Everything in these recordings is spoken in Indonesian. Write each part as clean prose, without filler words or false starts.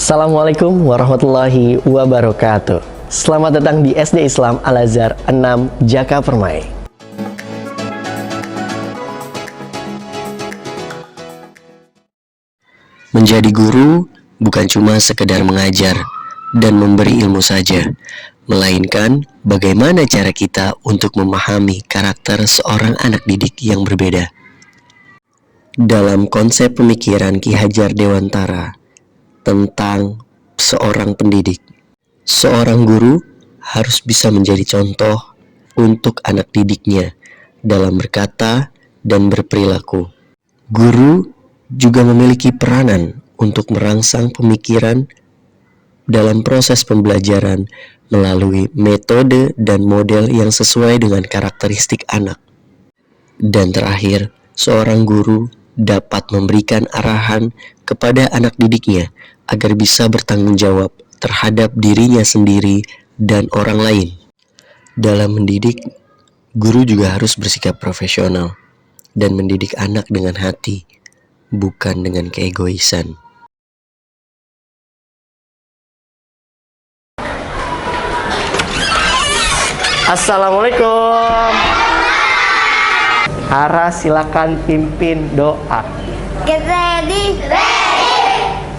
Assalamualaikum warahmatullahi wabarakatuh. Selamat datang di SD Islam Al-Azhar 6 Jaka Permai. Menjadi guru bukan cuma sekedar mengajar dan memberi ilmu saja, melainkan bagaimana cara kita untuk memahami karakter seorang anak didik yang berbeda. Dalam konsep pemikiran Ki Hajar Dewantara tentang seorang pendidik, seorang guru harus bisa menjadi contoh untuk anak didiknya dalam berkata dan berperilaku. Guru juga memiliki peranan untuk merangsang pemikiran dalam proses pembelajaran melalui metode dan model yang sesuai dengan karakteristik anak. Dan terakhir, seorang guru dapat memberikan arahan kepada anak didiknya agar bisa bertanggung jawab terhadap dirinya sendiri dan orang lain. Dalam mendidik, guru juga harus bersikap profesional dan mendidik anak dengan hati, bukan dengan keegoisan. Assalamualaikum. Hara, silakan pimpin doa. Ready?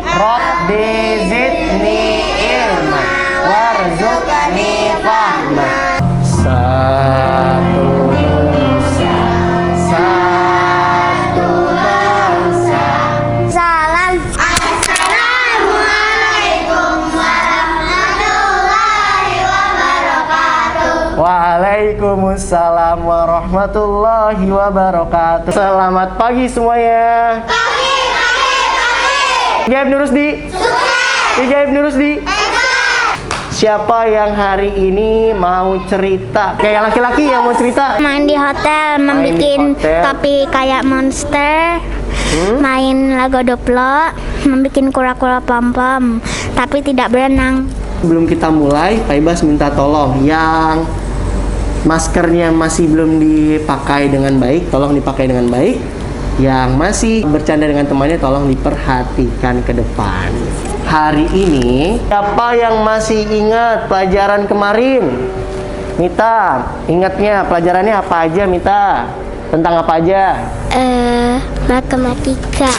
Rabbi zidni ilma warzuqni fahma. Satu Nusa, satu bangsa. Salam. Assalamualaikum warahmatullahi wabarakatuh. Waalaikumsalam warahmatullahi wabarakatuh. Selamat pagi semuanya. Ijaib Nurusdi. Ijaib Nurusdi. Siapa yang hari ini mau cerita? Kayak laki-laki yang mau cerita. Main di hotel, membuat topi kayak monster. Main lagu doplo, membuat kura-kura pom-pom, tapi tidak berenang. Sebelum kita mulai, Pak Ibas minta tolong yang maskernya masih belum dipakai dengan baik, tolong dipakai dengan baik. Yang masih bercanda dengan temannya, tolong diperhatikan ke depan. Hari ini, siapa yang masih ingat pelajaran kemarin? Mita, ingatnya pelajarannya apa aja, Mita? Tentang apa aja? Matematika.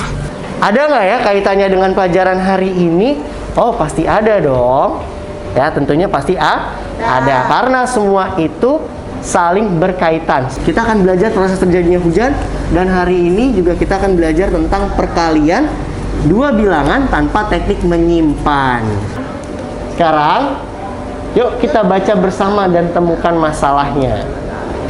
Ada nggak ya kaitannya dengan pelajaran hari ini? Oh, pasti ada dong. Ya, tentunya pasti ada. Karena semua itu saling berkaitan. Kita akan belajar proses terjadinya hujan, dan hari ini juga kita akan belajar tentang perkalian dua bilangan tanpa teknik menyimpan. Sekarang, yuk kita baca bersama dan temukan masalahnya.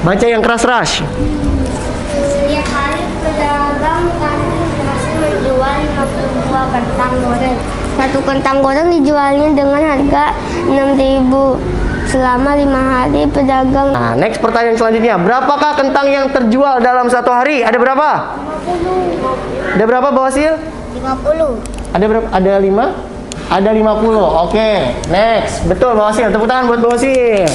Baca yang keras, Rash. Setiap hari pedagang kantin berhasil menjual 50 buah kentang goreng. Satu kentang goreng dijualnya dengan harga 6.000. Selama 5 hari pedagang. Nah, next pertanyaan selanjutnya. Berapakah kentang yang terjual dalam satu hari? Ada berapa? 50. Ada berapa, Bawasil? 50. Ada berapa? Ada 5? Ada 50. Oke, next. Betul, Bawasil. Tepuk tangan buat Bawasil.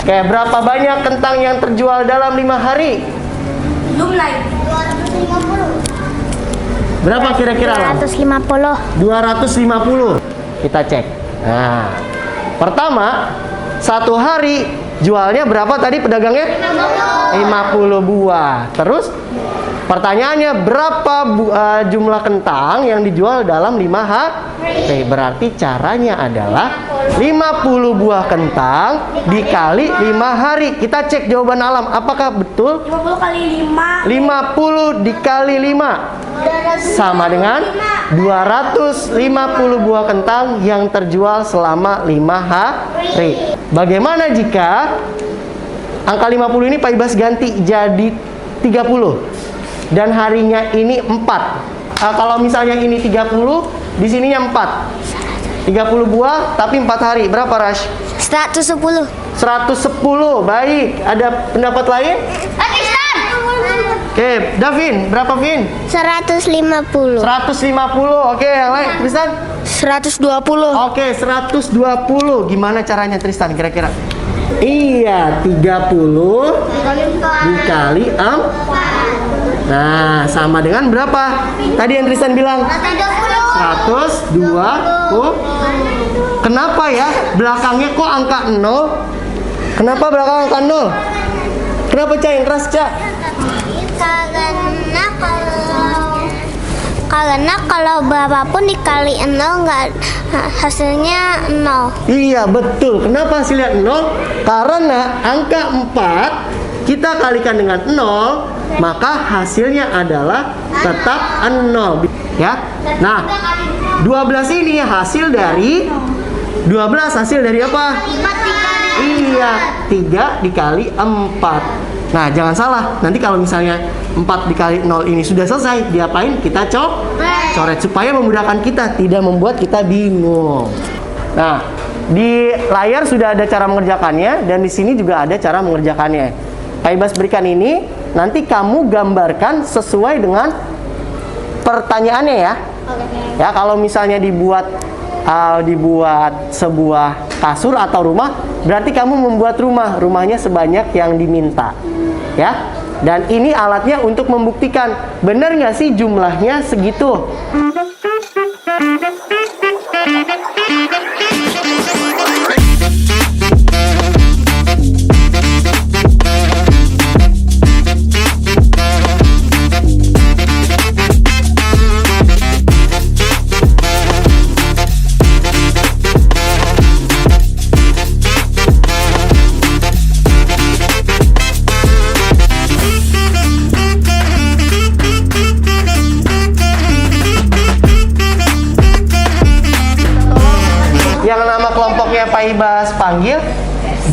Oke, berapa banyak kentang yang terjual dalam 5 hari? Jumlah 250. Berapa kira-kira? 250. 250. Kita cek. Nah, pertama, satu hari jualnya berapa tadi pedagangnya? 50 buah. Terus pertanyaannya, berapa jumlah kentang yang dijual dalam 5 hari? Berarti caranya adalah 50 buah kentang dikali 5 hari. Kita cek jawaban alam. Apakah betul? 50 kali 5. 50 dikali 5 sama dengan 250 buah kentang yang terjual selama 5 hari. Bagaimana jika angka 50 ini Pak Ibas ganti jadi 30 dan harinya ini 4? Kalau misalnya ini 30, di sininya 4. 30 buah tapi 4 hari. Berapa, Rash? 110. 110. Baik. Ada pendapat lain? Oke, Davin, berapa, Vin? 150. 150. Oke, yang lain, Tristan? 120. Oke, 120. Gimana caranya, Tristan, kira-kira? Iya, 30 dikali 4. Nah, sama dengan berapa? Tadi yang Tristan bilang 120. Kenapa ya belakangnya kok angka 0? Kenapa belakang angka 0? Kenapa, Ca? Yang keras, Ca? Karena kalau berapapun dikali 0 nggak hasilnya 0. Iya, betul. Kenapa hasilnya 0? Karena angka 4 kita kalikan dengan 0, maka hasilnya adalah tetap 0. Ya. Nah, 12 ini hasil dari 12 hasil dari apa? Iya, 3 dikali 4. Nah, jangan salah. Nanti kalau misalnya 4 dikali 0 ini sudah selesai, diapain? Kita coret supaya memudahkan kita, tidak membuat kita bingung. Nah, di layar sudah ada cara mengerjakannya dan di sini juga ada cara mengerjakannya. Pak Ibas berikan ini, nanti kamu gambarkan sesuai dengan pertanyaannya ya. Ya, kalau misalnya dibuat sebuah kasur atau rumah, berarti kamu membuat rumahnya sebanyak yang diminta. Ya, dan ini alatnya untuk membuktikan benar nggak sih jumlahnya segitu. Yang nama kelompoknya Pak Ibas panggil,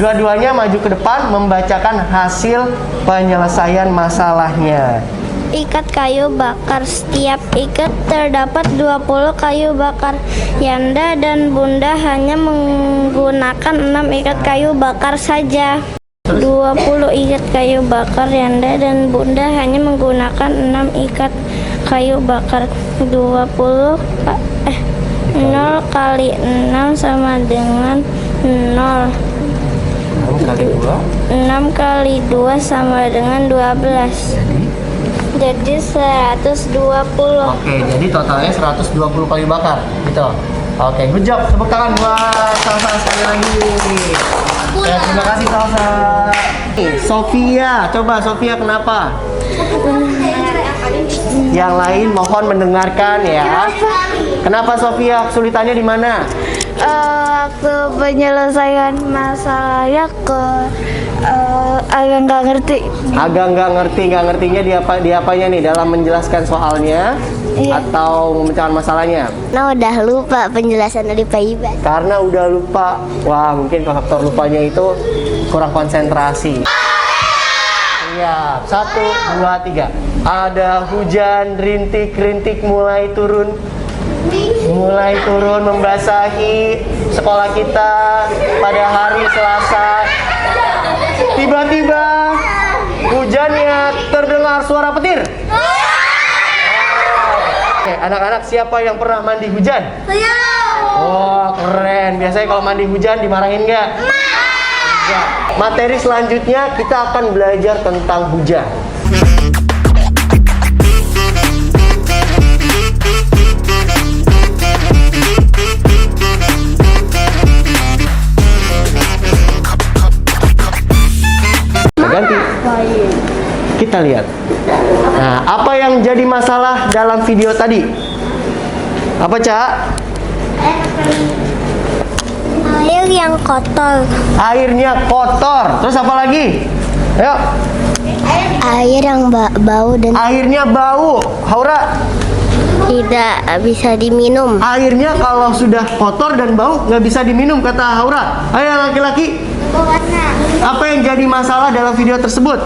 dua-duanya maju ke depan membacakan hasil penyelesaian masalahnya. Ikat kayu bakar. Setiap ikat terdapat 20 kayu bakar. Yanda dan Bunda hanya menggunakan 6 ikat kayu bakar saja. 20 ikat kayu bakar. Yanda dan Bunda hanya menggunakan 6 ikat kayu bakar. 0 kali 6 sama dengan 0. 6 kali 2 sama dengan 12. Jadi 120. Oke, jadi totalnya 120 kayu bakar, gitu. Oke, good job. Tepuk tangan buat Salsa sekali lagi. Ya, terima kasih Salsa. Sofia, coba Sofia kenapa? Yang lain mohon mendengarkan ya. Kenapa Sofia? Kesulitannya di mana? Waktu penyelesaian masalahnya agak nggak ngerti. Agak nggak ngertinya di apanya nih dalam menjelaskan soalnya atau memecahkan masalahnya? Nah, udah lupa penjelasan dari Pak Ibas. Karena udah lupa. Wah, mungkin faktor lupanya itu kurang konsentrasi. Siap, 1, 2, 3. Ada hujan, rintik-rintik mulai turun membasahi sekolah kita pada hari Selasa. Tiba-tiba hujannya terdengar suara petir. Oke, anak-anak siapa yang pernah mandi hujan? Oh, keren. Biasanya kalau mandi hujan dimarahin nggak? Enggak. Materi selanjutnya kita akan belajar tentang hujan. Ganti. Kita lihat. Nah, apa yang jadi masalah dalam video tadi? Apa, Cak? Air yang kotor. Airnya kotor. Terus apa lagi? Ayo. Air yang bau dan Airnya bau. Haura. tidak bisa diminum. Airnya kalau sudah kotor dan bau nggak bisa diminum kata Haura. Ayo laki-laki. Apa yang jadi masalah dalam video tersebut?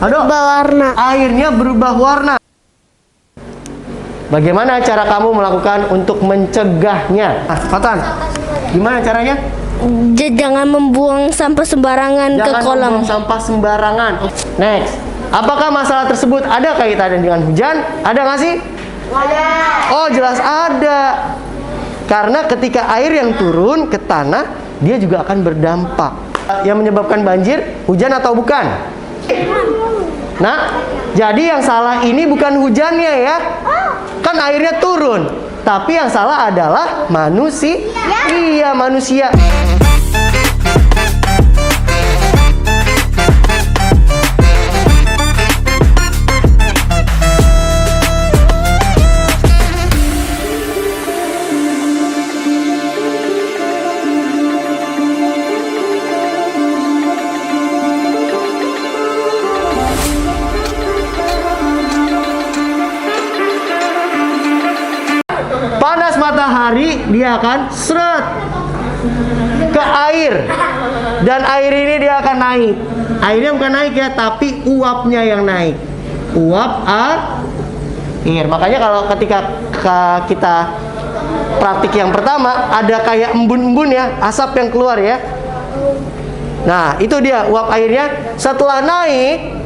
Aduh. Berubah warna. Airnya berubah warna. Bagaimana cara kamu melakukan untuk mencegahnya? Fatan, gimana caranya? Jangan membuang sampah sembarangan ke Jangan kolam. membuang sampah sembarangan. Next. Apakah masalah tersebut ada kaitannya dengan hujan? Ada nggak sih? Ada. Oh, jelas ada. Karena ketika air yang turun ke tanah, dia juga akan berdampak. Yang menyebabkan banjir, hujan atau bukan? Nah, jadi yang salah ini bukan hujannya ya. Kan airnya turun. Tapi yang salah adalah manusia. Iya, manusia. Panas matahari, dia akan seret ke air, dan air ini dia akan naik. Airnya bukan naik ya, tapi uapnya yang naik. Uap air. Makanya kalau ketika kita praktik yang pertama, ada kayak embun-embun ya, asap yang keluar ya. Nah, itu dia uap airnya. Setelah naik,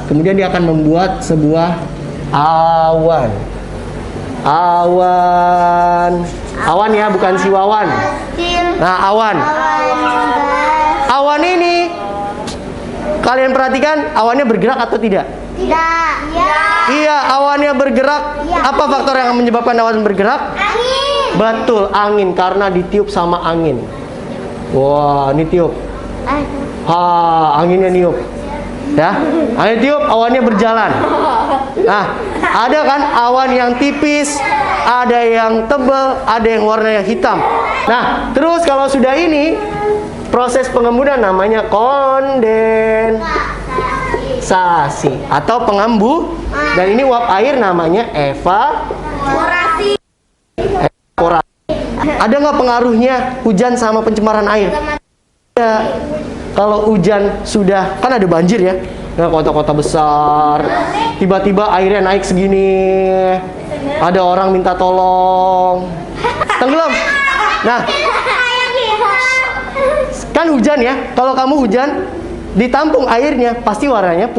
kemudian dia akan membuat sebuah awan ya, bukan si Wawan. Nah, awan ini kalian perhatikan, awannya bergerak atau tidak? Tidak. Iya, awannya bergerak. Apa faktor yang menyebabkan awan bergerak? Angin. Betul, angin, karena ditiup sama angin. Wah, ini tiup. Anginnya niup. Ya, angin tiup, awannya berjalan. Nah, ada kan awan yang tipis, ada yang tebal, ada yang warnanya hitam. Nah, terus kalau sudah ini, proses pengembunan namanya kondensasi atau pengambu. Dan ini uap air namanya evaporasi. Ada nggak pengaruhnya hujan sama pencemaran air? Ya, kalau hujan sudah, kan ada banjir ya. Nah, kota-kota besar, tiba-tiba airnya naik segini, ada orang minta tolong, tenggelam. Nah, kan hujan ya. Kalau kamu hujan, ditampung airnya, pasti warnanya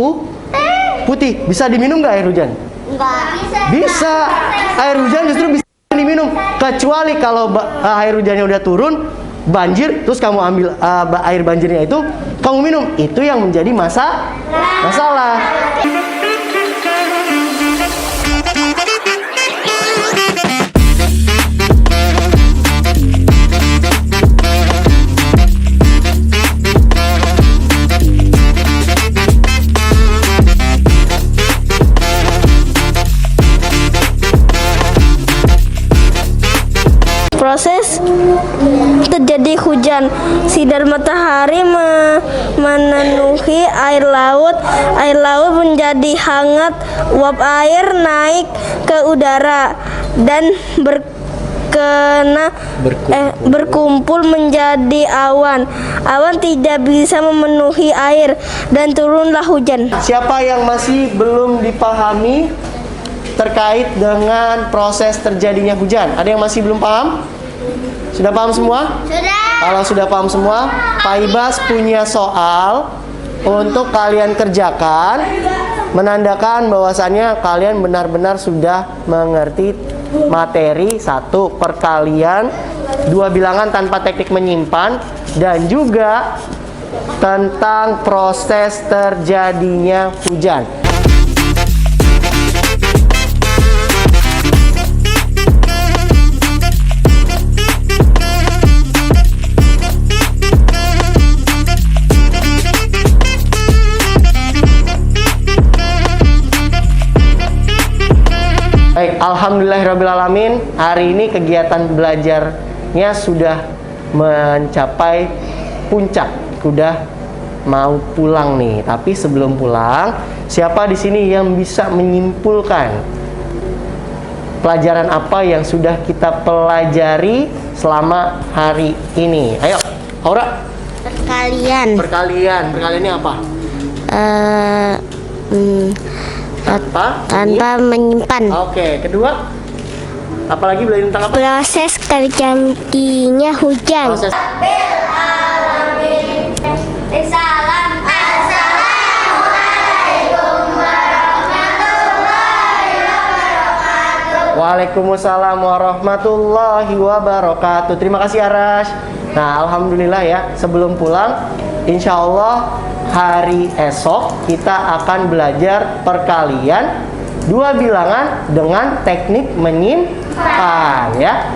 putih. Bisa diminum nggak air hujan? Enggak. Bisa. Air hujan justru bisa diminum. Kecuali kalau air hujannya udah turun, banjir, terus kamu ambil air banjirnya itu, kamu minum. Itu yang menjadi masalah. Proses terjadi hujan, sinar matahari memenuhi air laut menjadi hangat, uap air naik ke udara dan berkumpul menjadi awan. Awan tidak bisa memenuhi air dan turunlah hujan. Siapa yang masih belum dipahami terkait dengan proses terjadinya hujan? Ada yang masih belum paham? Sudah paham semua? Sudah. Kalau sudah paham semua, Pak Ibas punya soal untuk kalian kerjakan, menandakan bahwasannya kalian benar-benar sudah mengerti materi 1 perkalian, 2 bilangan tanpa teknik menyimpan, dan juga tentang proses terjadinya hujan. Baik, alhamdulillahirrabbilalamin. Hari ini kegiatan belajarnya sudah mencapai puncak, sudah mau pulang nih. Tapi sebelum pulang, siapa di sini yang bisa menyimpulkan pelajaran apa yang sudah kita pelajari selama hari ini? Ayo, Aura. Perkalian. Perkaliannya apa? Tanpa menyimpan. Oke, kedua, apalagi belajar tentang apa? Proses terjadinya hujan. Proses. Waalaikumsalam warahmatullahi wabarakatuh. Terima kasih Arash. Nah, alhamdulillah ya, sebelum pulang, insya Allah hari esok kita akan belajar perkalian dua bilangan dengan teknik menyimpan ya.